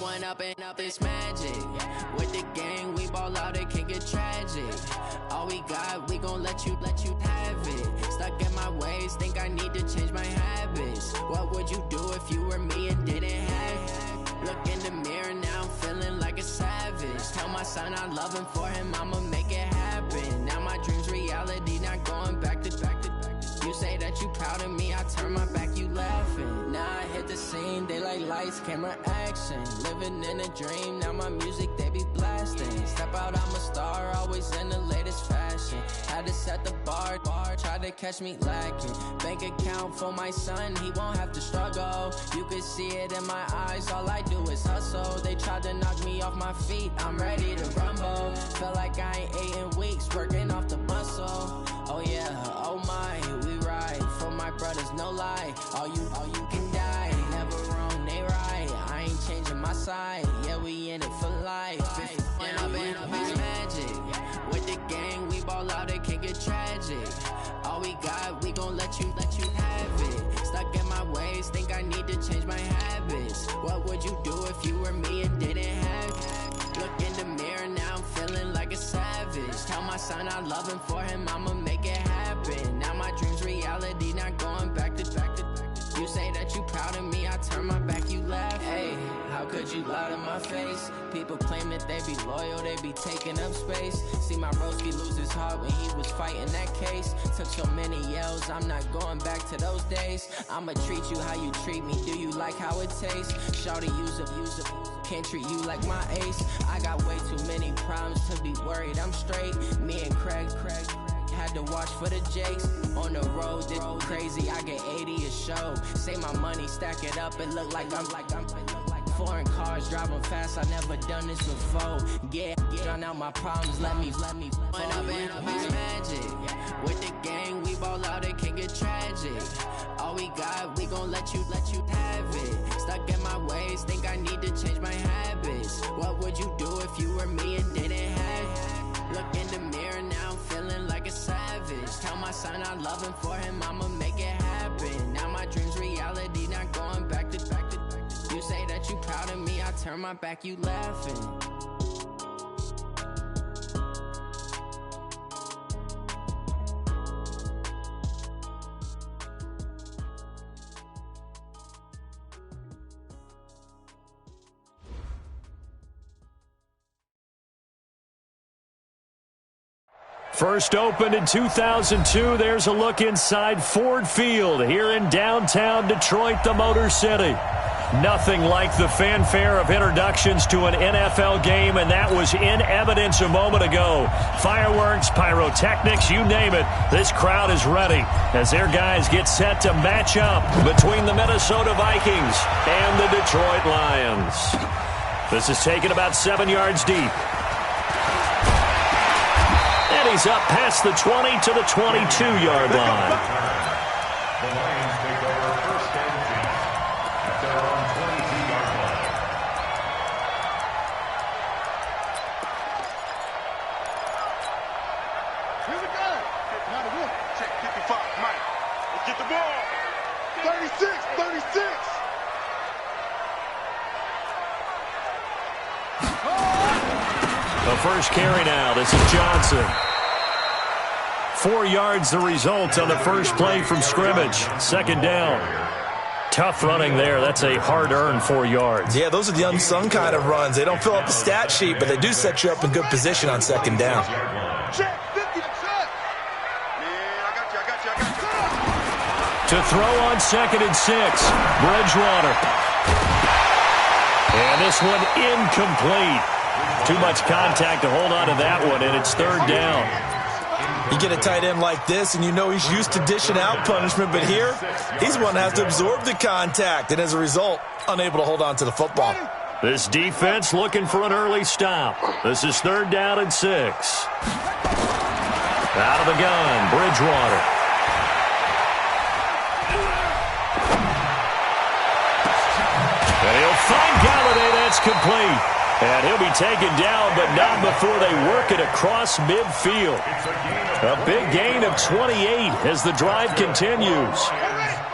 One up and up is magic. With the gang, we ball out, it can get tragic. All we got, we gon' let you have it. Stuck in my ways, think I need to change my habits. What would you do if you were me and didn't have it? Look in the mirror, now I'm feeling like a savage. Tell my son I love him, for him I'ma make it happen. Now my dream's reality, not going back to. You say that you proud of me, I turn my back, you laughing. Now I hit the scene, they like lights, camera, action. Living in a dream, now my music, they be blasting. Step out, I'm a star, always in the latest fashion. Had to set the bar, try to catch me lacking. Bank account for my son, he won't have to struggle. You can see it in my eyes, all I do is hustle. They tried to knock me off my feet, I'm ready to rumble. Feel like I ain't ate in weeks, working off the muscle. Oh yeah, oh my, we ride for my brothers, no lie. All you can die, never wrong, they right. I ain't changing my side, yeah, we in it for life. And up is magic. With the gang, we ball out, it can get tragic. All we got, we gon' let you have it. Stuck in my ways, think I need to change my habits. What would you do if you were me and didn't have it? Look in the mirror, now I'm feeling like a savage. Tell my son I love him, for him I'ma make it happen. Now my dream's reality, not going back to. You say that you proud of me, I turn my back, you laugh. Hey, how could you lie to my face? People claim that they be loyal, they be taking up space. See my broski lose his heart when he was fighting that case. Took so many yells, I'm not going back to those days. I'ma treat you how you treat me, do you like how it tastes? Shawty, use up, can't treat you like my ace. I got way too many problems to be worried, I'm straight. Me and Craig had to watch for the Jakes. On the road, this crazy, I get 80 a show. Say my money, stack it up, it look like I'm foreign cars, driving fast, I never done this before. Yeah, drown out my problems, let me One up and up is magic. With the gang, we ball out, it can get tragic. All we got, we gon' let you have it. Stuck in my ways, think I need to change my habits. What would you do if you were me and didn't have it? Look in the mirror, now I'm feeling like a savage. Tell my son I love him, for him I'ma make it happen. Now my dream's reality, not going back to. You say that you proud of me, I turn my back, you laughing. First opened in 2002, there's a look inside Ford Field here in downtown Detroit, the Motor City. Nothing like the fanfare of introductions to an NFL game, and that was in evidence a moment ago. Fireworks, pyrotechnics, you name it. This crowd is ready as their guys get set to match up between the Minnesota Vikings and the Detroit Lions. This is taken about 7 yards deep. And he's up past the 20 to the 22-yard line. The Lions take over first and 10 at their own 22-yard line. Here we go. Not a one. Check 55, Mike. Let's get the ball. 36. The first carry now. This is Johnson. 4 yards the result on the first play from scrimmage. Second down. Tough running there. That's a hard-earned 4 yards. Yeah, those are the unsung kind of runs. They don't fill up the stat sheet, but they do set you up in good position on second down. Check 50. Check. Yeah, I got you. To throw on 2nd and 6. Bridgewater. And this one incomplete. Too much contact to hold on to that one, and it's third down. You get a tight end like this, and you know he's used to dishing out punishment, but here, he's one that has to absorb the contact, and as a result, unable to hold on to the football. This defense looking for an early stop. This is third down and 6. Out of the gun, Bridgewater. And he'll find Galladay. That's complete. And he'll be taken down, but not before they work it across midfield. A big gain of 28 as the drive continues.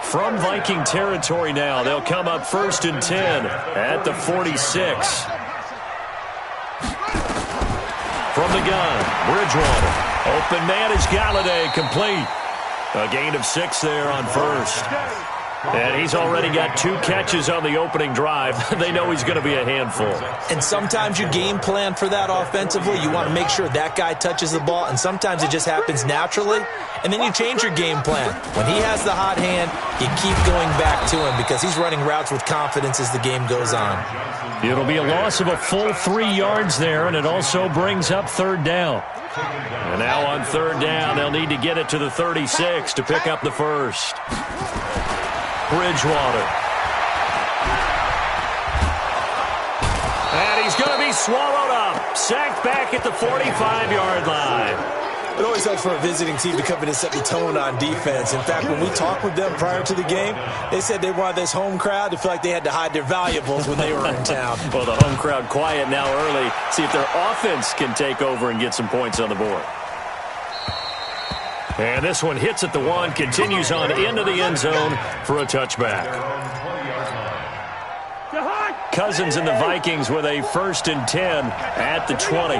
from Viking territory now. They'll come up 1st and 10 at the 46. From the gun, Bridgewater. Open man is Galladay, complete. A gain of 6 there on first. And he's already got 2 catches on the opening drive. They know he's going to be a handful. And sometimes you game plan for that offensively. You want to make sure that guy touches the ball, and sometimes it just happens naturally. And then you change your game plan. When he has the hot hand, you keep going back to him because he's running routes with confidence as the game goes on. It'll be a loss of a full 3 yards there, and it also brings up 3rd down. And now on 3rd down, they'll need to get it to the 36 to pick up the first. Bridgewater. And he's going to be swallowed up. Sacked back at the 45-yard line. It always helps for a visiting team to come in and set the tone on defense. In fact, when we talked with them prior to the game, they said they wanted this home crowd to feel like they had to hide their valuables when they were in town. Well, the home crowd quiet now early. See if their offense can take over and get some points on the board. And this one hits at the 1, continues on into the end zone for a touchback. Cousins and the Vikings with a 1st and 10 at the 20.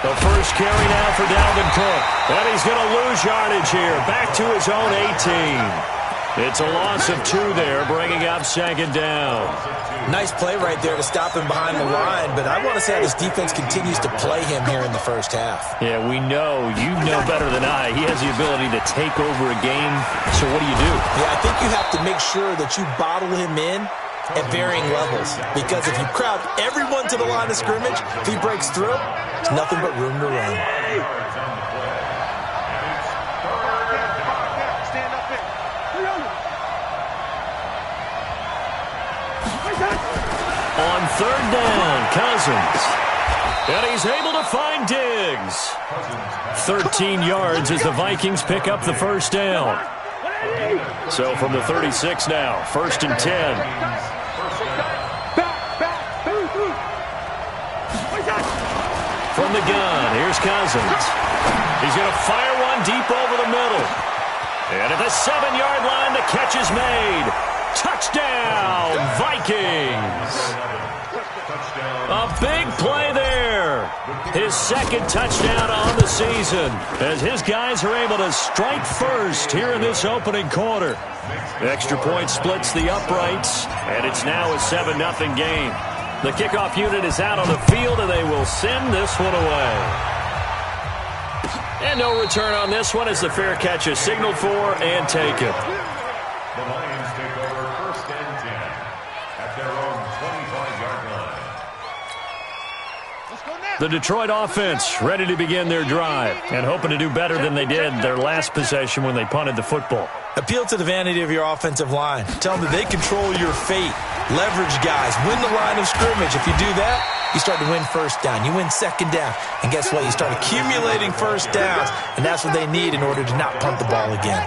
The first carry now for Dalvin Cook. And he's going to lose yardage here. Back to his own 18. It's a loss of 2 there, bringing up 2nd down. Nice play right there to stop him behind the line, but I want to see how this defense continues to play him here in the first half. Yeah, we know. You know better than I. He has the ability to take over a game. So what do you do? Yeah, I think you have to make sure that you bottle him in at varying levels, because if you crowd everyone to the line of scrimmage, if he breaks through, there's nothing but room to run. On 3rd down, Cousins. And he's able to find Diggs. 13 yards as the Vikings pick up the first down. So from the 36 now, 1st and 10. From the gun, here's Cousins. He's going to fire one deep over the middle. And at the 7-yard line, the catch is made. Touchdown, Vikings. A big play there. His 2nd touchdown on the season as his guys are able to strike first here in this opening quarter. Extra point splits the uprights, and it's now a 7-0 game. The kickoff unit is out on the field, and they will send this one away. And no return on this one as the fair catch is signaled for and taken. The Lions take over 1st and 10 at their own 25-yard line. The Detroit offense ready to begin their drive and hoping to do better than they did their last possession when they punted the football. Appeal to the vanity of your offensive line. Tell them that they control your fate. Leverage guys. Win the line of scrimmage. If you do that, you start to win 1st down. You win 2nd down. And guess what? You start accumulating 1st downs. And that's what they need in order to not punt the ball again.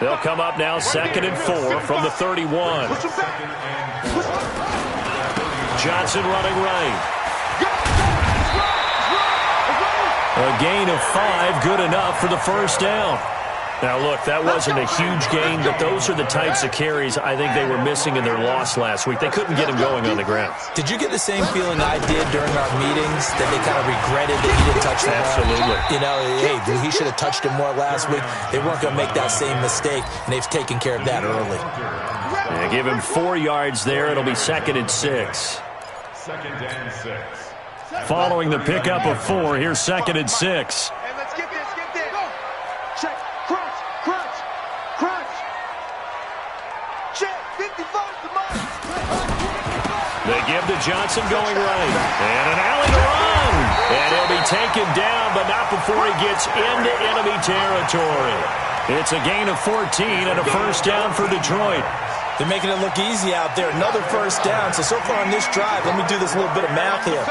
They'll come up now 2nd and 4 from the 31. Johnson running right. A gain of 5, good enough for the first down. Now, look, that wasn't a huge gain, but those are the types of carries I think they were missing in their loss last week. They couldn't get him going on the ground. Did you get the same feeling I did during our meetings, that they kind of regretted that he didn't touch the ball? Absolutely. You know, hey, he should have touched him more last week. They weren't going to make that same mistake, and they've taken care of that early. Yeah, give him 4 yards there. It'll be 2nd and 6. 2nd and 6. Following the pickup of 4, here's 2nd and 6. Hey, let's get this, Go. Check, crunch, crunch, crunch. Check, 55 to mine. They give to Johnson going right. And an alley to run. And he'll be taken down, but not before he gets into enemy territory. It's a gain of 14 and a first down for Detroit. They're making it look easy out there. Another first down. So far on this drive, let me do this little bit of math here.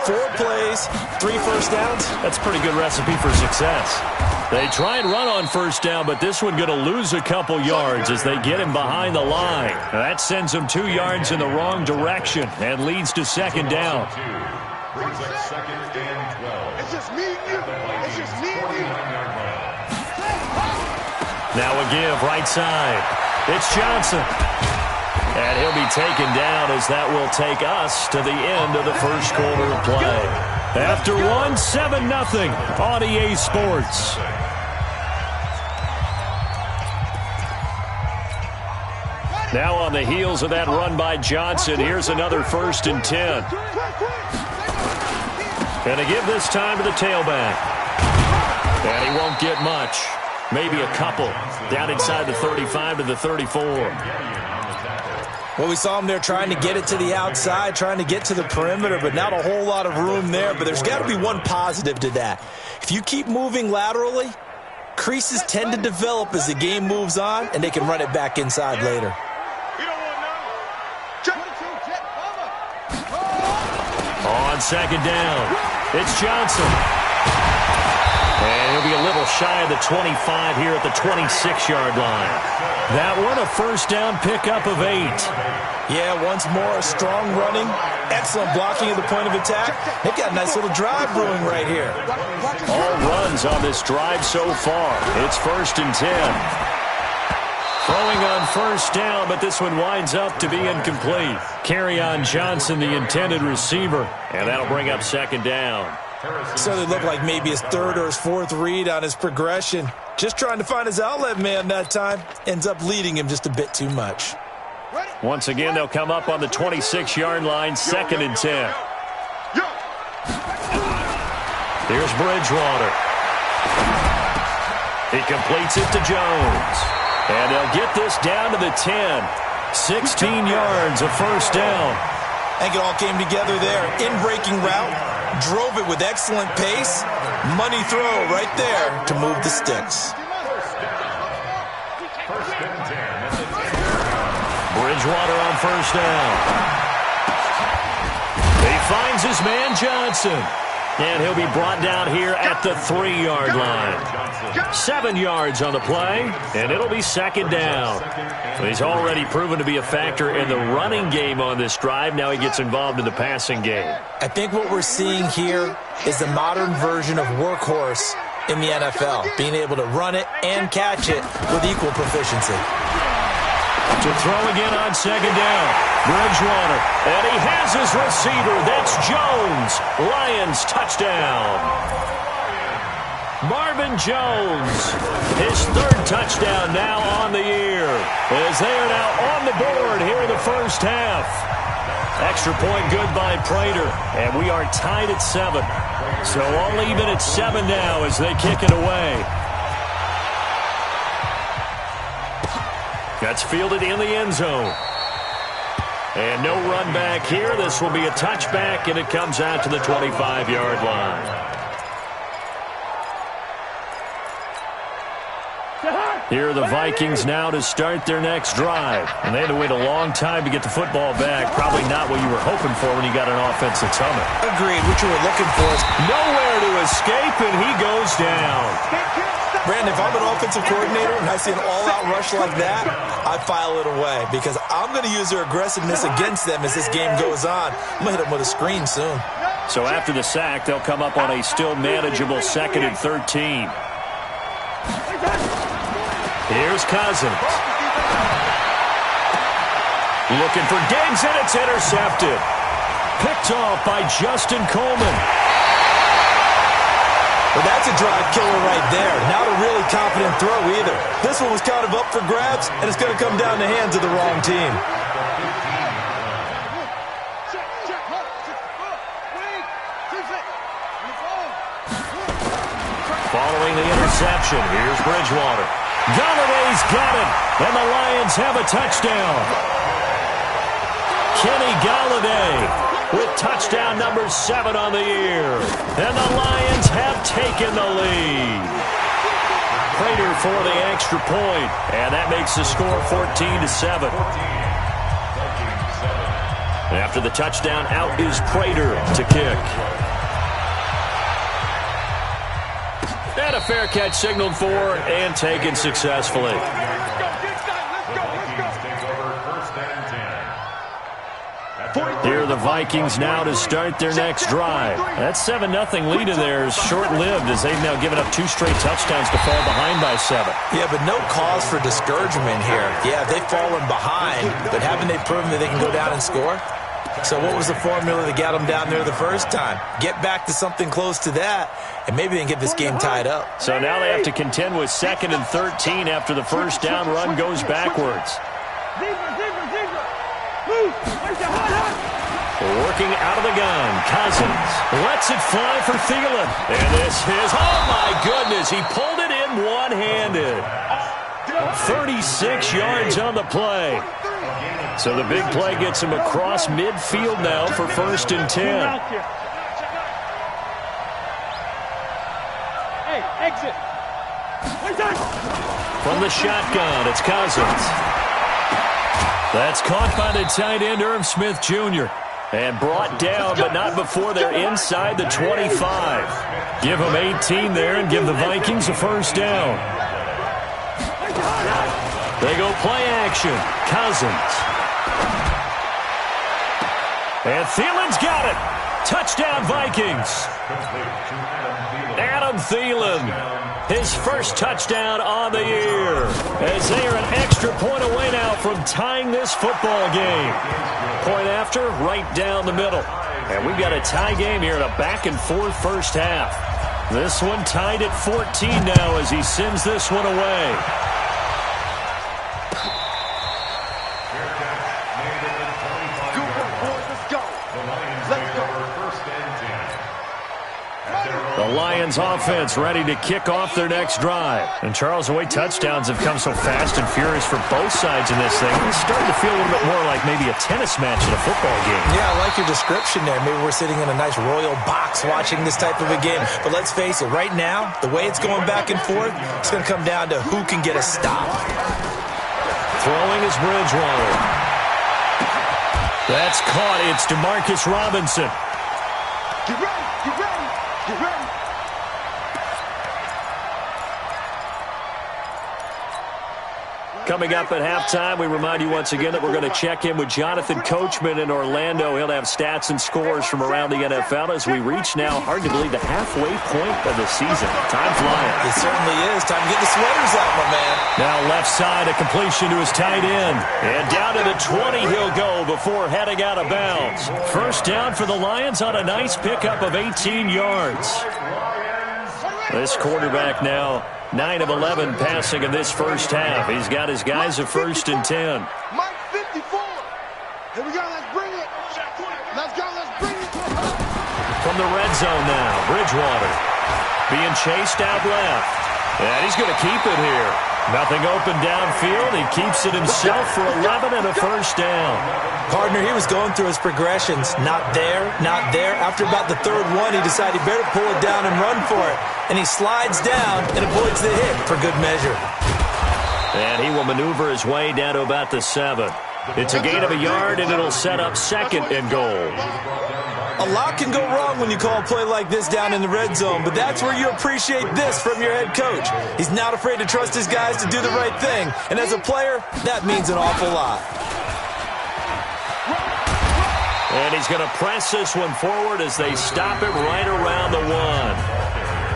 4 plays, 3 first downs. That's a pretty good recipe for success. They try and run on first down, but this one going to lose a couple yards as they get him behind the line. That sends him 2 yards in the wrong direction and leads to 2nd down. Brings up 2nd and 12. It's just me and you. It's just me and you. Now a give right side. It's Johnson. And he'll be taken down as that will take us to the end of the first quarter of play. After one, 7-0 on EA Sports. Now on the heels of that run by Johnson, here's another 1st and 10. And to give this time to the tailback. And he won't get much. Maybe a couple. Down inside the 35 to the 34. Well, we saw him there trying to get it to the outside, trying to get to the perimeter, but not a whole lot of room there. But there's got to be one positive to that. If you keep moving laterally, creases tend to develop as the game moves on, and they can run it back inside later. On second down, it's Johnson. And he'll be a little shy of the 25 here at the 26-yard line. That one, a first down pickup of 8. Yeah, once more, a strong running, excellent blocking at the point of attack. They've got a nice little drive brewing right here. All runs on this drive so far. It's 1st and 10. Throwing on first down, but this one winds up to be incomplete. Kerryon Johnson, the intended receiver, and that'll bring up second down. So they look like maybe his 3rd or his 4th read on his progression. Just trying to find his outlet man that time. Ends up leading him just a bit too much. Once again, they'll come up on the 26-yard line, 2nd and 10. Here's Bridgewater. He completes it to Jones. And they'll get this down to the 10. 16 yards of first down. I think it all came together there. In-breaking route. Drove it with excellent pace. Money throw right there to move the sticks. Bridgewater on first down. He finds his man Johnson. And he'll be brought down here at the 3-yard line. 7 yards on the play, and it'll be second down. He's already proven to be a factor in the running game on this drive. Now he gets involved in the passing game. I think what we're seeing here is the modern version of workhorse in the NFL, being able to run it and catch it with equal proficiency. To throw again on second down. Bridgewater. And he has his receiver. That's Jones. Lions touchdown. Marvin Jones. His 3rd touchdown now on the year. As they are now on the board here in the first half. Extra point good by Prater. And we are tied at 7. So all even at 7 now as they kick it away. That's fielded in the end zone. And no run back here. This will be a touchback, and it comes out to the 25-yard line. Here are the Vikings now to start their next drive. And they had to wait a long time to get the football back. Probably not what you were hoping for when you got an offense at Summit. Agreed. What you were looking for is nowhere to escape, and he goes down. Brandon, if I'm an offensive coordinator and I see an all-out rush like that, I file it away because I'm going to use their aggressiveness against them as this game goes on. I'm going to hit them with a screen soon. So after the sack, they'll come up on a still manageable 2nd and 13. Here's Cousins. Looking for Diggs, and it's intercepted. Picked off by Justin Coleman. Well, that's a drive killer right there. Not a really confident throw either. This one was kind of up for grabs, and it's going to come down the hands of the wrong team. Following the interception, here's Bridgewater. Galladay's got it, and the Lions have a touchdown. Kenny Galladay with touchdown number 7 on the year. And the Lions have taken the lead. Prater for the extra point, and that makes the score 14-7. After the touchdown, out is Prater to kick. And a fair catch signaled for and taken successfully. Here are the Vikings now to start their next drive. That 7-0 lead of theirs short-lived as they've now given up 2 straight touchdowns to fall behind by 7. Yeah, but no cause for discouragement here. Yeah, they've fallen behind, but haven't they proven that they can go down and score? So what was the formula that got them down there the first time? Get back to something close to that, and maybe they can get this game tied up. So now they have to contend with 2nd and 13 after the first down run goes backwards. Working out of the gun, Cousins lets it fly for Thielen. And this is, oh my goodness, he pulled it in one-handed. 36 yards on the play. So the big play gets him across midfield now for 1st and 10. Hey, exit. From the shotgun, it's Cousins. That's caught by the tight end, Irv Smith Jr. And brought down, but not before they're inside the 25. Give them 18 there and give the Vikings a first down. They go play action. Cousins. And Thielen's got it. Touchdown, Vikings. Adam Thielen. His first touchdown on the year. As they are an extra point away now from tying this football game. Point after, right down the middle. And we've got a tie game here in a back-and-forth first half. This one tied at 14 now as he sends this one away. The Lions offense ready to kick off their next drive. And Charles, the way touchdowns have come so fast and furious for both sides in this thing, it's starting to feel a little bit more like maybe a tennis match in a football game. Yeah, I like your description there. Maybe we're sitting in a nice royal box watching this type of a game. But let's face it, right now, the way it's going back and forth, it's going to come down to who can get a stop. Throwing is Bridgewater. That's caught. It's Demarcus Robinson. Get ready, get ready, get ready. Coming up at halftime, we remind you once again that we're going to check in with Jonathan Coachman in Orlando. He'll have stats and scores from around the NFL as we reach now, hard to believe, the halfway point of the season. Time flying. It certainly is. Time to get the sweaters out, my man. Now left side, a completion to his tight end. And down to the 20 he'll go before heading out of bounds. First down for the Lions on a nice pickup of 18 yards. This quarterback now 9 of 11 passing in this first half. He's got his guys a 1st and 10. Mike 54. Here we go. Let's bring it. Let's go. Let's bring it. From the red zone now, Bridgewater being chased out left. And he's going to keep it here. Nothing open downfield. He keeps it himself for 11 and a first down. Partner, he was going through his progressions. Not there, not there. After about the 3rd one, he decided he better pull it down and run for it. And he slides down and avoids the hit for good measure. And he will maneuver his way down to about the 7. It's a gain of a yard, and it'll set up 2nd and goal. A lot can go wrong when you call a play like this down in the red zone, but that's where you appreciate this from your head coach. He's not afraid to trust his guys to do the right thing, and as a player, that means an awful lot. And he's going to press this one forward as they stop it right around the 1.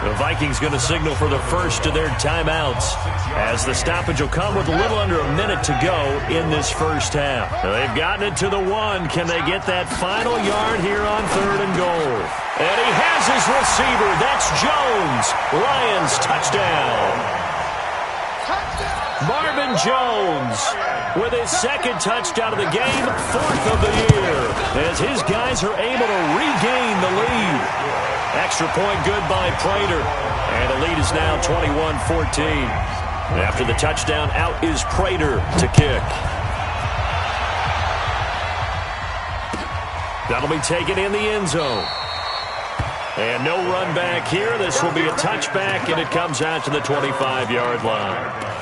The Vikings going to signal for the first of their timeouts as the stoppage will come with a little under a minute to go in this first half. They've gotten it to the 1. Can they get that final yard here on 3rd and goal? And he has his receiver. That's Jones. Lions touchdown. Marvin Jones with his 2nd touchdown of the game, 4th of the year, as his guys are able to regain the lead. Extra point good by Prater. And the lead is now 21-14. After the touchdown, out is Prater to kick. That'll be taken in the end zone. And no run back here. This will be a touchback, and it comes out to the 25-yard line.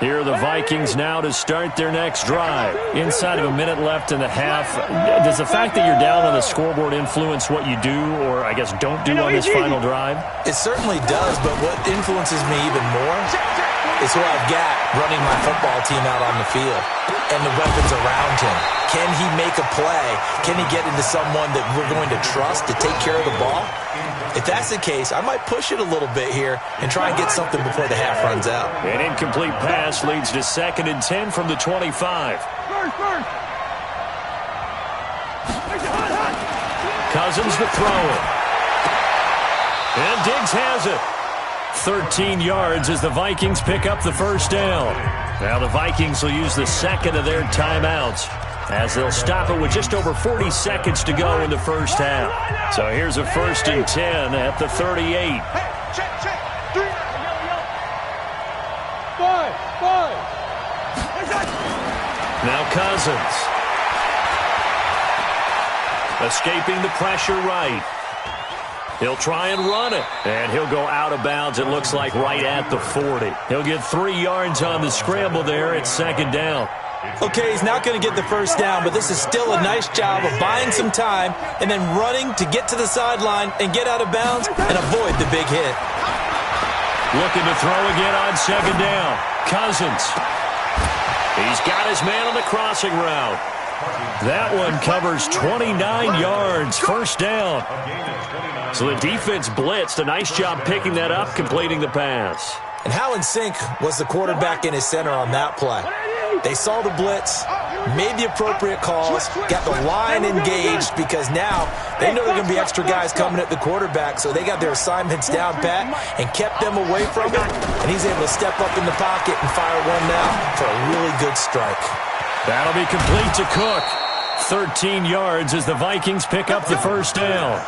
Here are the Vikings now to start their next drive. Inside of a minute left in the half, does the fact that you're down on the scoreboard influence what you do, or I guess don't do on this final drive? It certainly does, but what influences me even more is who I've got running my football team out on the field and the weapons around him. Can he make a play? Can he get into someone that we're going to trust to take care of the ball? If that's the case, I might push it a little bit here and try and get something before the half runs out. An incomplete pass leads to 2nd and 10 from the 25. Cousins to throw it. And Diggs has it. 13 yards as the Vikings pick up the first down. Now the Vikings will use the second of their timeouts as they'll stop it with just over 40 seconds to go in the first half. So here's a 1st and 10 at the 38. Hey, check. 3. Five. Now Cousins. Escaping the pressure right. He'll try and run it. And he'll go out of bounds, it looks like, right at the 40. He'll get 3 yards on the scramble there. It's 2nd down. Okay, he's not going to get the first down, but this is still a nice job of buying some time and then running to get to the sideline and get out of bounds and avoid the big hit. Looking to throw again on 2nd down. Cousins. He's got his man on the crossing route. That one covers 29 yards. First down. So the defense blitzed. A nice job picking that up, completing the pass. And how in sync was the quarterback in his center on that play? They saw the blitz, made the appropriate calls, got the line engaged because now they know there are going to be extra guys coming at the quarterback, so they got their assignments down pat and kept them away from it, and he's able to step up in the pocket and fire one now for a really good strike. That'll be complete to Cook. 13 yards as the Vikings pick up the first down.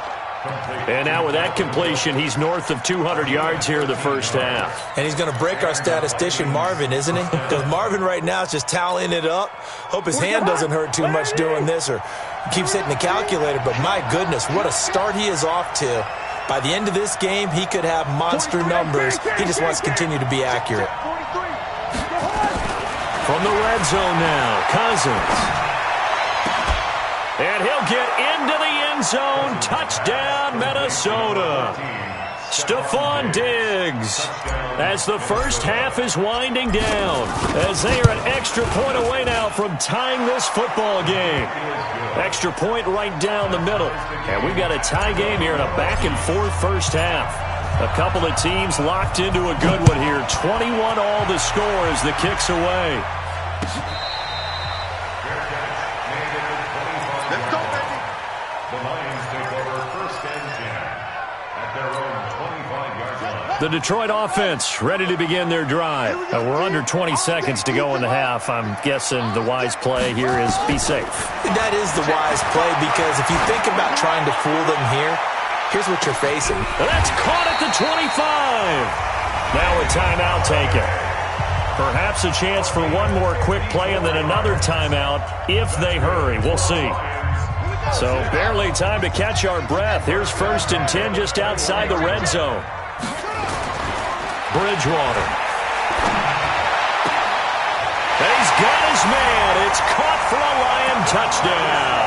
And now with that completion, he's north of 200 yards here in the first half. And he's going to break our statistician, Marvin, isn't he? Because Marvin right now is just tallying it up. Hope his hand doesn't hurt too much doing this or keeps hitting the calculator. But my goodness, what a start he is off to. By the end of this game, he could have monster numbers. He just wants to continue to be accurate. From the red zone now, Cousins. And he'll get into the end zone. Touchdown, Minnesota. Stephon Diggs. As the first half is winding down, as they are an extra point away now from tying this football game. Extra point right down the middle. And we've got a tie game here in a back-and-forth first half. A couple of teams locked into a good one here. 21 all the score as the kick's away. The Detroit offense ready to begin their drive. We're under 20 seconds to go in the half. I'm guessing the wise play here is be safe. That is the wise play because if you think about trying to fool them here, here's what you're facing. That's caught at the 25. Now a timeout taken. Perhaps a chance for one more quick play and then another timeout if they hurry. We'll see. So barely time to catch our breath. Here's 1st and 10 just outside the red zone. Bridgewater. He's got his man. It's caught for a Lion touchdown.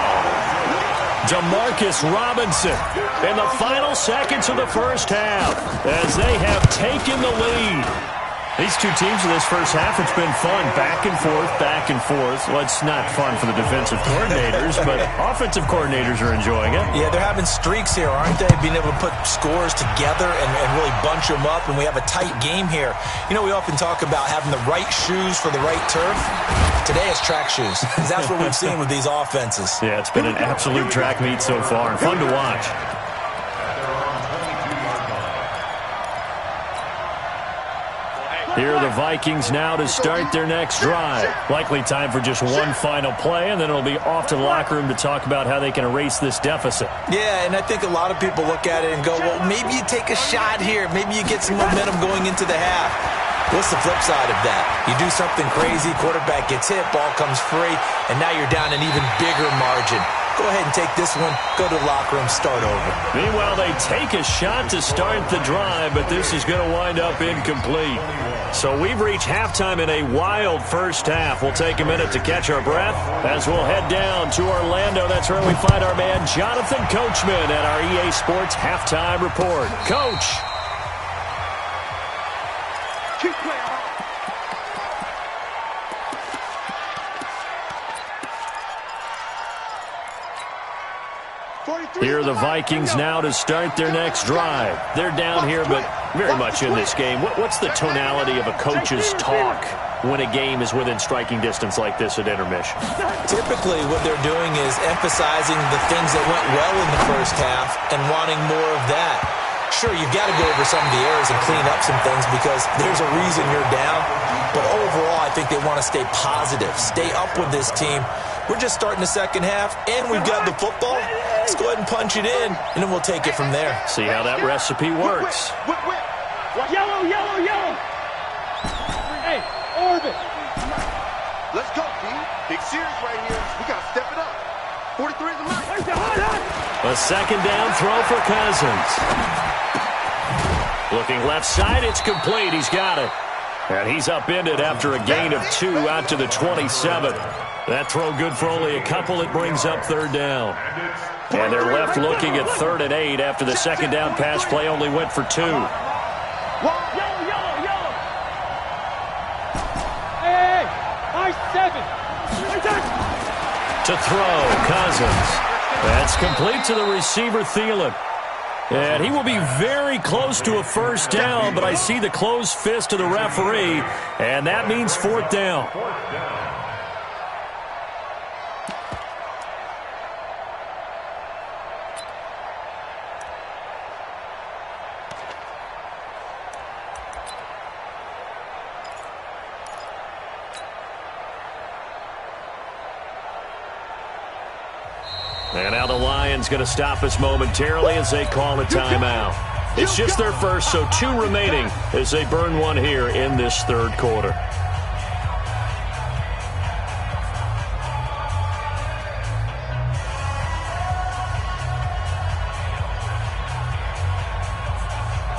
Demarcus Robinson in the final seconds of the first half as they have taken the lead. These two teams in this first half, it's been fun. Back and forth, back and forth. Well, it's not fun for the defensive coordinators, but offensive coordinators are enjoying it. Yeah, they're having streaks here, aren't they? Being able to put scores together and really bunch them up, and we have a tight game here. You know, we often talk about having the right shoes for the right turf. Today is track shoes, because that's what we've seen with these offenses. Yeah, it's been an absolute track meet so far, and fun to watch. Here are the Vikings now to start their next drive. Likely time for just one final play, and then it'll be off to the locker room to talk about how they can erase this deficit. Yeah, and I think a lot of people look at it and go, well, maybe you take a shot here. Maybe you get some momentum going into the half. What's the flip side of that? You do something crazy, quarterback gets hit, ball comes free, and now you're down an even bigger margin. Go ahead and take this one, go to the locker room, start over. Meanwhile, they take a shot to start the drive, but this is going to wind up incomplete. So we've reached halftime in a wild first half. We'll take a minute to catch our breath as we'll head down to Orlando. That's where we find our man Jonathan Coachman at our EA Sports Halftime Report. Coach. Here are the Vikings now to start their next drive. They're down here, but very much in this game. What's the tonality of a coach's talk when a game is within striking distance like this at intermission? Typically, what they're doing is emphasizing the things that went well in the first half and wanting more of that. Sure, you've got to go over some of the errors and clean up some things because there's a reason you're down. But overall, I think they want to stay positive, stay up with this team. We're just starting the second half, and we've got the football. Let's go ahead and punch it in, and then we'll take it from there. See how that recipe works. Yellow, yellow, yellow. Hey, orbit. Let's go, D. Big series right here. We got to step it up. 43 is a mark. A second down throw for Cousins. Looking left side, it's complete. He's got it. And he's upended after a gain of 2 out to the 27. That throw good for only a couple. It brings up third down. And they're left looking at 3rd and 8 after the second down pass play only went for 2. Yellow, yellow. Hey, 5-7. To throw, Cousins. That's complete to the receiver, Thielen. And he will be very close to a first down, but I see the closed fist of the referee, and that means 4th down. And now the Lions going to stop us momentarily as they call a timeout. It's just their first, so 2 remaining as they burn one here in this 3rd quarter.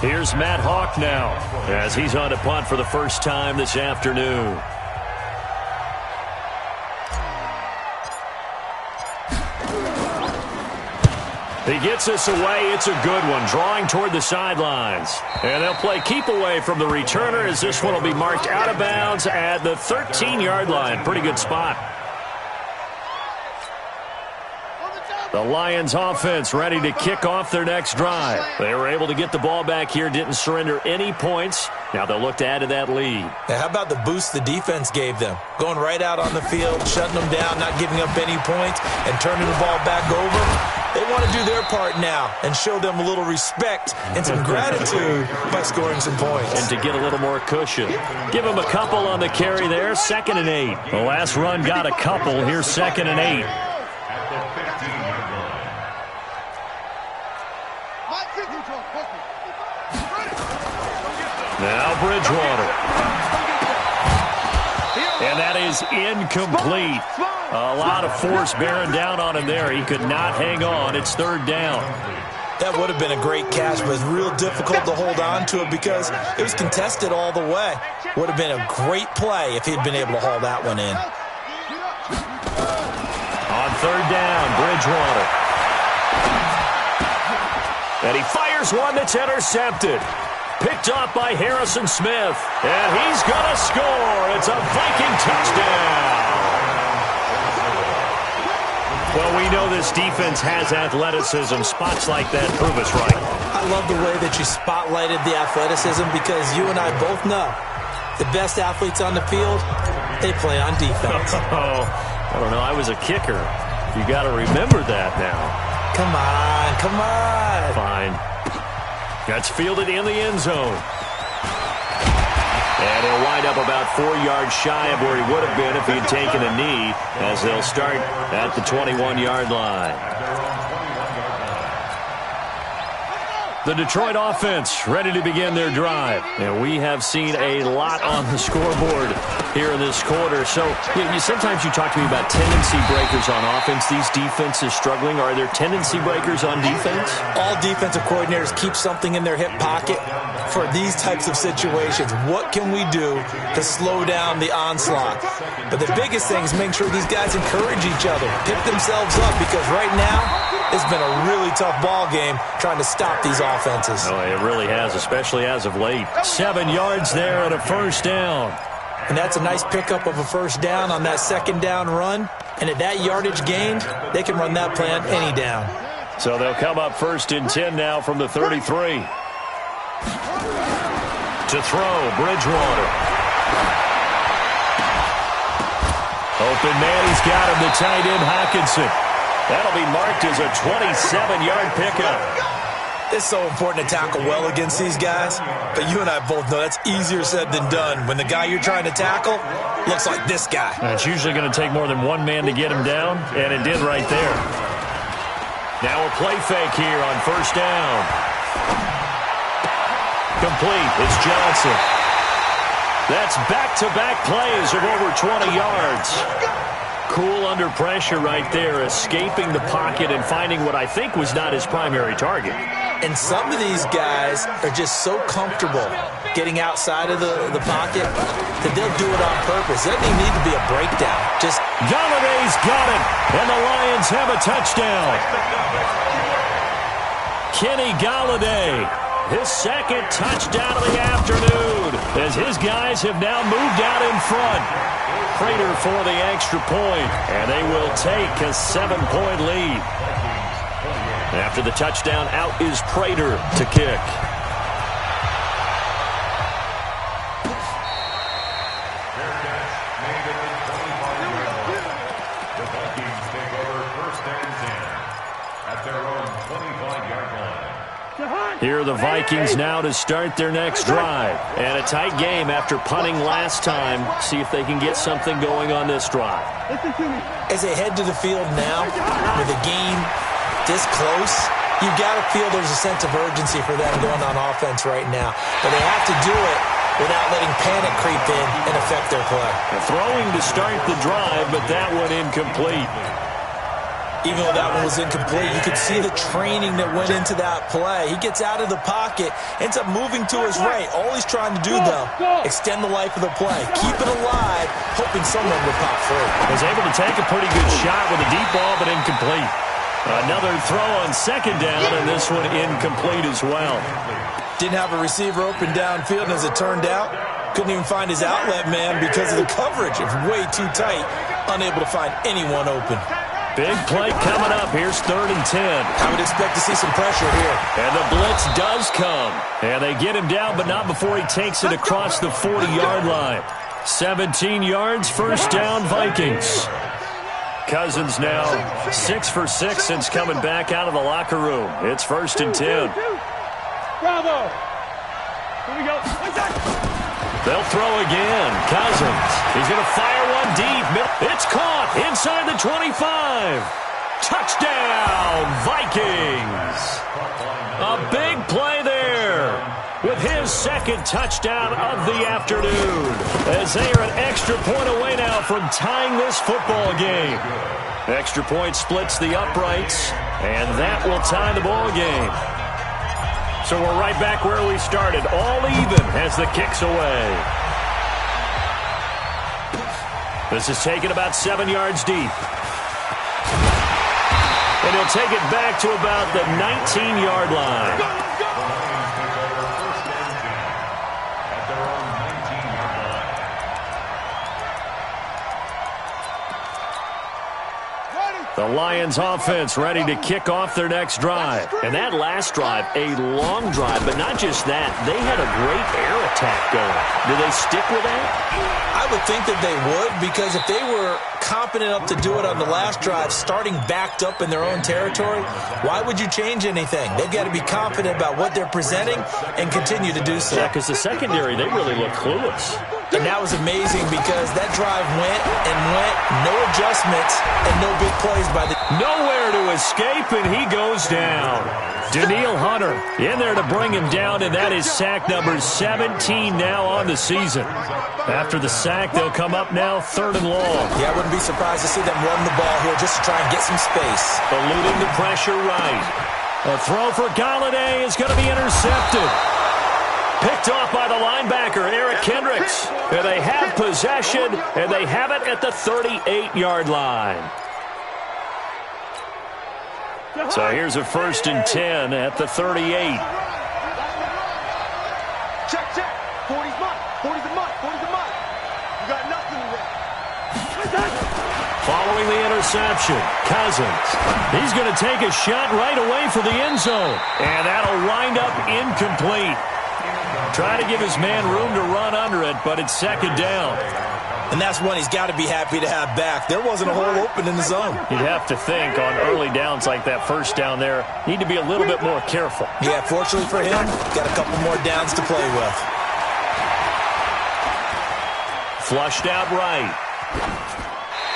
Here's Matt Hawk now as he's on to punt for the first time this afternoon. He gets this away. It's a good one, drawing toward the sidelines. And they'll play keep away from the returner as this one will be marked out of bounds at the 13-yard line. Pretty good spot. The Lions offense ready to kick off their next drive. They were able to get the ball back here, didn't surrender any points. Now they'll look to add to that lead. Now, how about the boost the defense gave them? Going right out on the field, shutting them down, not giving up any points, and turning the ball back over. They want to do their part now and show them a little respect and some gratitude by scoring some points. And to get a little more cushion. Give them a couple on the carry there, 2nd and 8. The last run got a couple. Here's 2nd and 8. Now Bridgewater. And that is incomplete. A lot of force bearing down on him there. He could not hang on. It's 3rd down. That would have been a great catch, but it's real difficult to hold on to it because it was contested all the way. Would have been a great play if he'd been able to haul that one in. On 3rd down, Bridgewater. And he fires one that's intercepted. Picked off by Harrison Smith. And he's going to score. It's a Viking touchdown. Well, we know this defense has athleticism. Spots like that prove us right. I love the way that you spotlighted the athleticism because you and I both know the best athletes on the field, they play on defense. Oh, I don't know. I was a kicker. You got to remember that now. Come on, come on. Fine. That's fielded in the end zone. And he'll wind up about 4 yards shy of where he would have been if he had taken a knee, as they'll start at the 21-yard line. The Detroit offense ready to begin their drive. And we have seen a lot on the scoreboard here in this quarter. So sometimes you talk to me about tendency breakers on offense. These defenses struggling. Are there tendency breakers on defense? All defensive coordinators keep something in their hip pocket for these types of situations. What can we do to slow down the onslaught? But the biggest thing is make sure these guys encourage each other, pick themselves up, because right now it's been a really tough ball game trying to stop these offenses. Oh, it really has, especially as of late. 7 yards there and a first down. And that's a nice pickup of a first down on that second down run. And at that yardage gained, they can run that play on any down. So they'll come up 1st and 10 now from the 33. To throw, Bridgewater. Open man, he's got him, the tight end, Hockenson. That'll be marked as a 27-yard pickup. It's so important to tackle well against these guys, but you and I both know that's easier said than done when the guy you're trying to tackle looks like this guy. And it's usually going to take more than one man to get him down, and it did right there. Now a play fake here on 1st down. Complete. It's Johnson. That's back-to-back plays of over 20 yards. Cool under pressure right there, escaping the pocket and finding what I think was not his primary target. And some of these guys are just so comfortable getting outside of the pocket that they'll do it on purpose. It doesn't even need to be a breakdown. Just Galladay's got it, and the Lions have a touchdown. Kenny Galladay, his 2nd touchdown of the afternoon, as his guys have now moved out in front. Prater for the extra point, and they will take a 7-point lead. After the touchdown, out is Prater to kick. The Vikings take over 1st and 10 at their own 25-yard line. Here are the Vikings now to start their next drive. And a tight game after punting last time. See if they can get something going on this drive. as they head to the field now with a game this close, you got to feel there's a sense of urgency for them going on offense right now. But they have to do it without letting panic creep in and affect their play. Throwing to start the drive, but that one incomplete. Even though that one was incomplete, you could see the training that went into that play. He gets out of the pocket, ends up moving to his right. All he's trying to do, though, extend the life of the play. Keep it alive, hoping someone would pop free. Was able to take a pretty good shot with a deep ball, but incomplete. Another throw on second down, and this one incomplete as well. Didn't have a receiver open downfield, and as it turned out, couldn't even find his outlet man because of the coverage. It was way too tight, unable to find anyone open. Big play coming up. Here's 3rd and 10. I would expect to see some pressure here. And the blitz does come. And they get him down, but not before he takes it across the 40-yard line. 17 yards, first down, Vikings. Cousins now 6 for 6 since coming back out of the locker room. It's 1st and 10. Bravo. Here we go. They'll throw again. Cousins. He's going to fire one deep. It's caught inside the 25. Touchdown, Vikings. A big play there with his 2nd touchdown of the afternoon, as they are an extra point away now from tying this football game. Extra point splits the uprights, and that will tie the ball game. So we're right back where we started, all even as the kick's away. This is taken about 7 yards deep. And he'll take it back to about the 19-yard line. The Lions offense ready to kick off their next drive. And that last drive, a long drive, but not just that. They had a great air attack going. Do they stick with that? I would think that they would, because if they were confident enough to do it on the last drive, starting backed up in their own territory, why would you change anything? They've got to be confident about what they're presenting and continue to do so. Yeah, because the secondary, they really look clueless. And that was amazing because that drive went and went, no adjustments and no big plays by the... Nowhere to escape, and he goes down. Danielle Hunter in there to bring him down, and that is sack number 17 now on the season. After the sack, they'll come up now 3rd and long. Yeah, I wouldn't be surprised to see them run the ball here just to try and get some space. Eluding the pressure right. A throw for Galladay is going to be intercepted. Picked off by the linebacker, Eric Kendricks. And they have possession, and they have it at the 38-yard line. So here's a 1st and 10 at the 38. Check, check. 40's mine. 40's a mine. 40's a mine. You got nothing in there. Following the interception, Cousins. He's going to take a shot right away for the end zone. And that'll wind up incomplete. Trying to give his man room to run under it, but it's second down. And that's one he's got to be happy to have back. There wasn't a hole open in the zone. You'd have to think on early downs like that first down there, need to be a little bit more careful. Yeah, fortunately for him, got a couple more downs to play with. Flushed out right.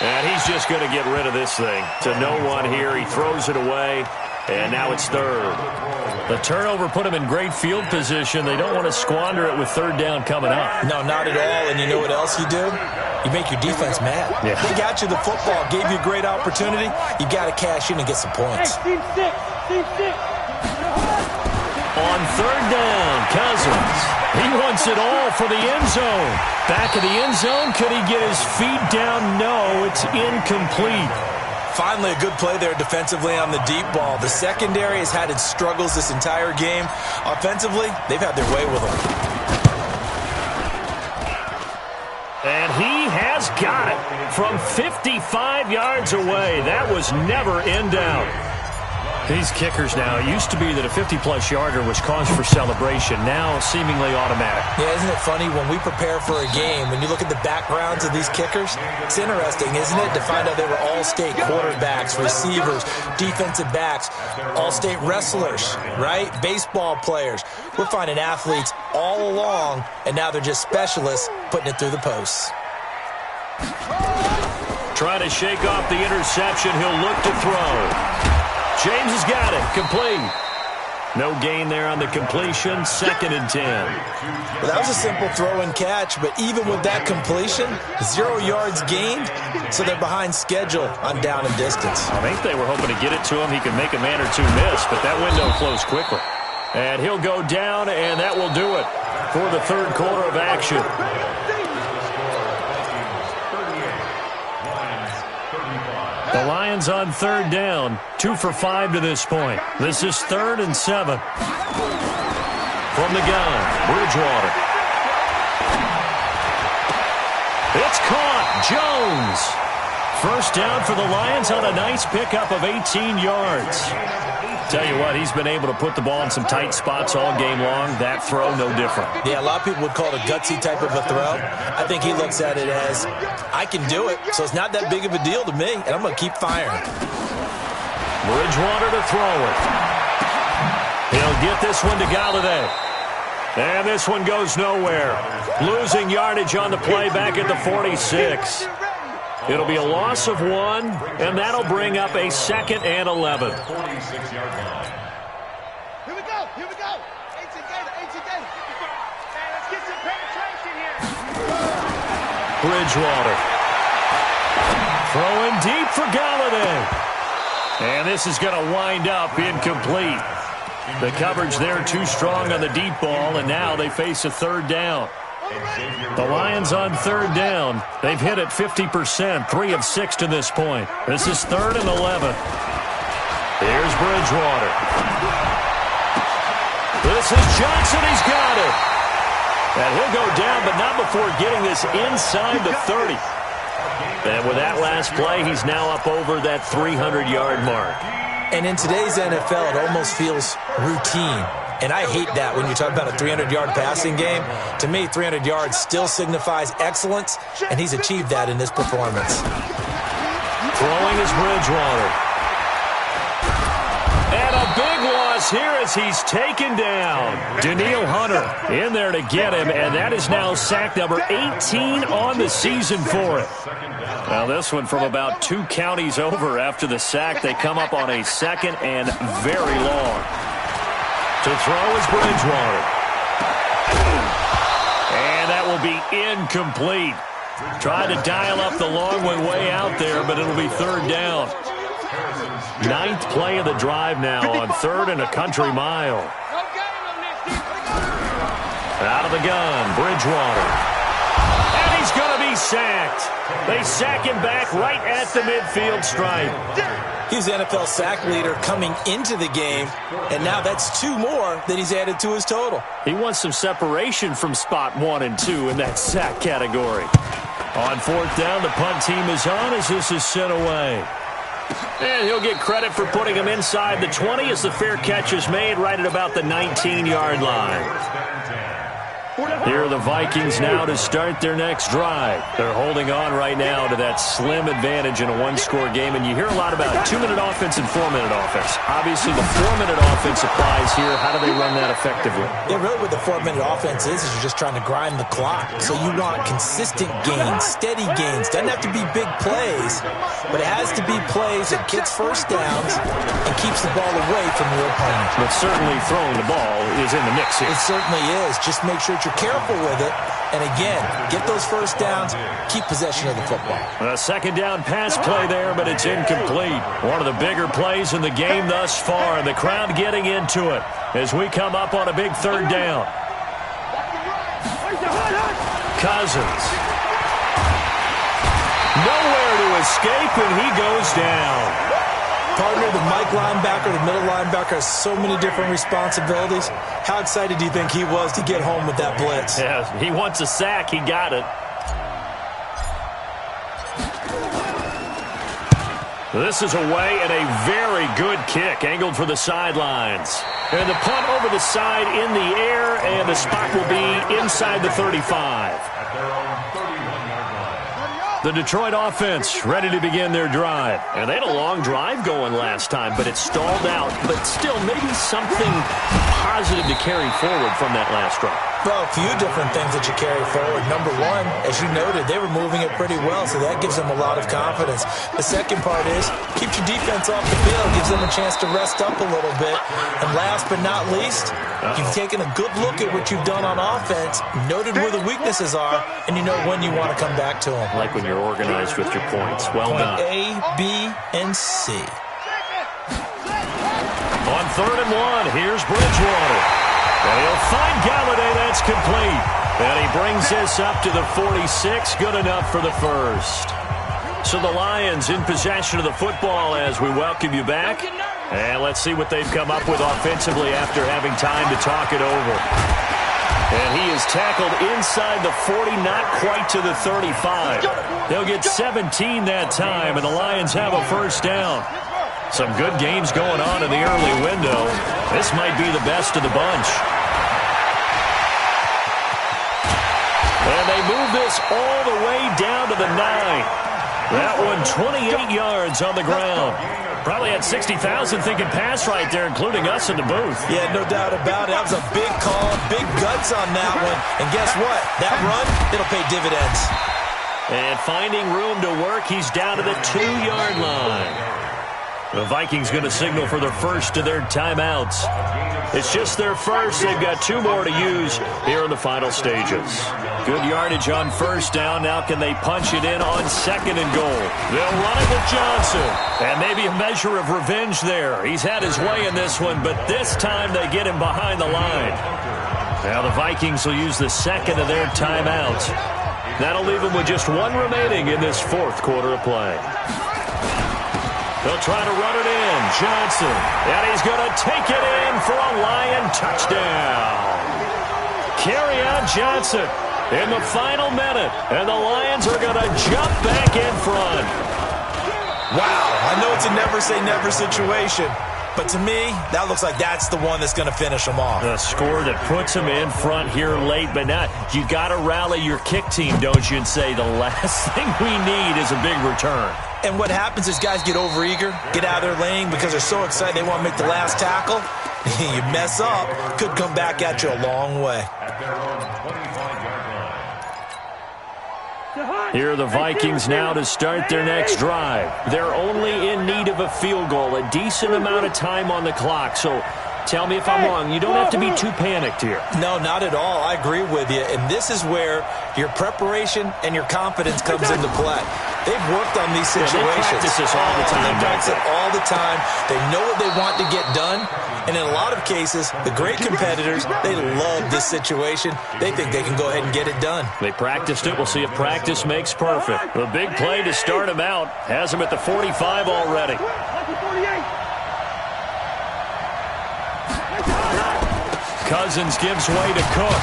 And he's just going to get rid of this thing. To no one here. He throws it away. And now it's third. The turnover put him in great field position. They don't want to squander it with third down coming up. No, not at all. And you know what else you do? You make your defense mad. Yeah. They got you the football, gave you a great opportunity. You got to cash in and get some points. Hey, team six. Team six. On third down, Cousins. He wants it all for the end zone. Back of the end zone. Could he get his feet down? No, it's incomplete. Finally, a good play there defensively on the deep ball. The secondary has had its struggles this entire game. Offensively, they've had their way with them. And he has got it from 55 yards away. That was never in doubt. These kickers now, it used to be that a 50-plus yarder was cause for celebration. Now, seemingly automatic. Yeah, isn't it funny when we prepare for a game, when you look at the backgrounds of these kickers, it's interesting, isn't it, to find out they were all-state quarterbacks, receivers, defensive backs, all-state wrestlers, right? Baseball players. We're finding athletes all along, and now they're just specialists putting it through the posts. Trying to shake off the interception. He'll look to throw. James has got it. Complete. No gain there on the completion. 2nd and 10. Well, that was a simple throw and catch, but even with that completion, 0 yards gained, so they're behind schedule on down and distance. I think they were hoping to get it to him. He could make a man or two miss, but that window closed quickly. And he'll go down, and that will do it for the third quarter of action. The Lions on third down, 2 for 5 to this point. This is 3rd and 7. From the gun, Bridgewater. It's caught, Jones. First down for the Lions on a nice pickup of 18 yards. Tell you what, he's been able to put the ball in some tight spots all game long. That throw, no different. Yeah, a lot of people would call it a gutsy type of a throw. I think he looks at it as, I can do it, so it's not that big of a deal to me, and I'm going to keep firing. Bridgewater to throw it. He'll get this one to Galladay. And this one goes nowhere. Losing yardage on the play back at the 46. It'll be a loss of 1, and that'll bring up a 2nd and 11. 46-yard line. Here we go. Here we go. 18 Gator. 18 Gator. Hey, let's get some penetration here. Bridgewater. Throwing deep for Galladay. And this is going to wind up incomplete. The coverage there too strong on the deep ball, and now they face a third down. The Lions on third down. They've hit it 50%, 3 of 6 to this point. This is 3rd and 11. Here's Bridgewater. This is Johnson. He's got it. And he'll go down, but not before getting this inside the 30. And with that last play, he's now up over that 300-yard mark. And in today's NFL, it almost feels routine. And I hate that when you talk about a 300-yard passing game. To me, 300 yards still signifies excellence, and he's achieved that in this performance. Throwing is Bridgewater. And a big loss here as he's taken down. Danielle Hunter in there to get him, and that is now sack number 18 on the season for it. Now this one from about 2 counties over after the sack. They come up on a 2nd and very long. To throw is Bridgewater. And that will be incomplete. Tried to dial up the long one way out there, but it'll be third down. 9th play of the drive now on 3rd and a country mile. Out of the gun, Bridgewater. And he's going to be sacked. They sack him back right at the midfield stripe. He's the NFL sack leader coming into the game, and now that's 2 more that he's added to his total. He wants some separation from spot 1 and 2 in that sack category. On fourth down, the punt team is on as this is sent away. And he'll get credit for putting him inside the 20 as the fair catch is made right at about the 19-yard line. Here are the Vikings now to start their next drive. They're holding on right now to that slim advantage in a one-score game, and you hear a lot about 2-minute offense and 4-minute offense. Obviously, the 4-minute offense applies here. How do they run that effectively? Yeah, really what the 4-minute offense is you're just trying to grind the clock. So you want consistent gains, steady gains. Doesn't have to be big plays, but it has to be plays that gets first downs and keeps the ball away from your opponent. But certainly throwing the ball is in the mix here. It certainly is. Just make sure that you're careful with it. And again, get those first downs, keep possession of the football. A second down pass play there, but it's incomplete. One of the bigger plays in the game thus far, and the crowd getting into it as we come up on a big third down. Cousins. Nowhere to escape, and he goes down. Partner, the Mike linebacker, the middle linebacker has so many different responsibilities. How excited do you think he was to get home with that blitz? Yeah, he wants a sack. He got it. This is away and a very good kick angled for the sidelines. And the punt over the side in the air, and the spot will be inside the 35. The Detroit offense ready to begin their drive. And they had a long drive going last time, but it stalled out. But still, maybe something positive to carry forward from that last drive. Well, a few different things that you carry forward. Number one, as you noted, they were moving it pretty well, so that gives them a lot of confidence. The second part is, keep your defense off the field, gives them a chance to rest up a little bit. And last but not least, you've taken a good look at what you've done on offense, noted where the weaknesses are, and you know when you want to come back to them. Like when you're organized with your points. Well done. A, B, and C. On 3rd and 1, here's Bridgewater. And he'll find Galladay. That's complete. And he brings this up to the 46. Good enough for the first. So the Lions in possession of the football as we welcome you back. And let's see what they've come up with offensively after having time to talk it over. And he is tackled inside the 40, not quite to the 35. They'll get 17 that time, and the Lions have a first down. Some good games going on in the early window. This might be the best of the bunch. And they move this all the way down to the 9. That one 28 yards on the ground. Probably had 60,000 thinking pass right there, including us in the booth. Yeah, no doubt about it. That was a big call, big guts on that one. And guess what? That run, it'll pay dividends. And finding room to work, he's down to the 2-yard line. The Vikings going to signal for their first of their timeouts. It's just their first. They've got 2 more to use here in the final stages. Good yardage on first down. Now can they punch it in on 2nd and goal? They'll run it with Johnson. And maybe a measure of revenge there. He's had his way in this one, but this time they get him behind the line. Now the Vikings will use the second of their timeouts. That'll leave them with just 1 remaining in this 4th quarter of play. They'll try to run it in. Johnson. And he's going to take it in for a Lion touchdown. Kerryon Johnson in the final minute. And the Lions are going to jump back in front. Wow. I know it's a never-say-never situation. But to me, that looks like that's the one that's going to finish them off. The score that puts them in front here late, but not. You got to rally your kick team, don't you, and say the last thing we need is a big return. And what happens is guys get overeager, get out of their lane because they're so excited they want to make the last tackle. You mess up, could come back at you a long way. Here are the Vikings now to start their next drive. They're only in need of a field goal, a decent amount of time on the clock. So tell me if I'm wrong. You don't have to be too panicked here. No, not at all. I agree with you. And this is where your preparation and your confidence comes into play. They've worked on these situations. They practice this all the time. They practice it all the time. They know what they want to get done. And in a lot of cases, the great competitors, they love this situation. They think they can go ahead and get it done. They practiced it. We'll see if practice makes perfect. The big play to start him out has him at the 45 already. Cousins gives way to Cook.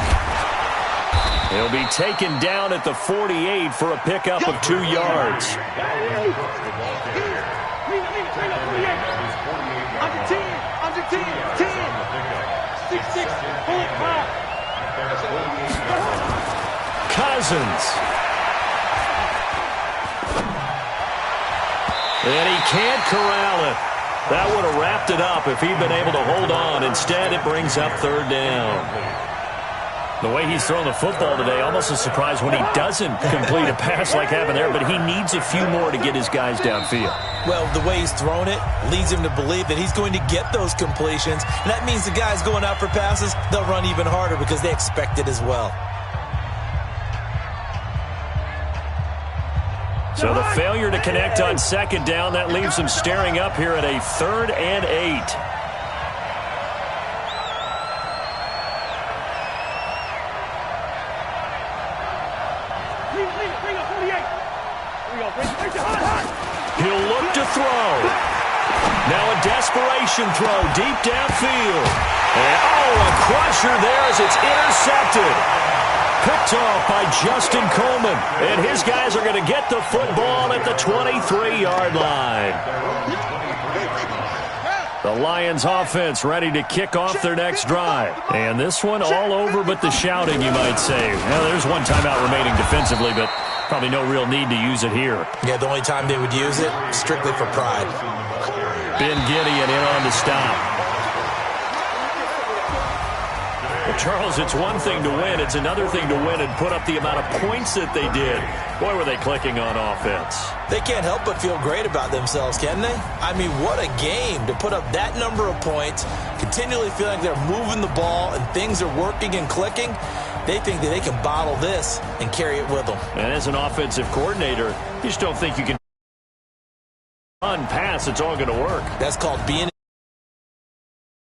He'll be taken down at the 48 for a pickup of 2 yards. Under 10, 10, 6, pull it, 5. Cousins. And he can't corral it. That would have wrapped it up if he'd been able to hold on. Instead, it brings up 3rd down. The way he's thrown the football today, almost a surprise when he doesn't complete a pass like happened there, but he needs a few more to get his guys downfield. Well, the way he's thrown it leads him to believe that he's going to get those completions, and that means the guys going out for passes, they'll run even harder because they expect it as well. So the failure to connect on 2nd down, that leaves him staring up here at a 3rd and 8. He'll look to throw. Now a desperation throw deep downfield. And, a crusher there as it's intercepted. Picked off by Justin Coleman. And his guys are going to get the football at the 23-yard line. The Lions offense ready to kick off their next drive. And this one all over but the shouting, you might say. Well, there's one timeout remaining defensively, but probably no real need to use it here. Yeah, the only time they would use it, strictly for pride. Ben Gideon in on the stop. Well, Charles, it's one thing to win. It's another thing to win and put up the amount of points that they did. Boy, were they clicking on offense. They can't help but feel great about themselves, can they? I mean, what a game to put up that number of points, continually feeling like they're moving the ball and things are working and clicking. They think that they can bottle this and carry it with them. And as an offensive coordinator, you just don't think you can run, pass, it's all going to work. That's called being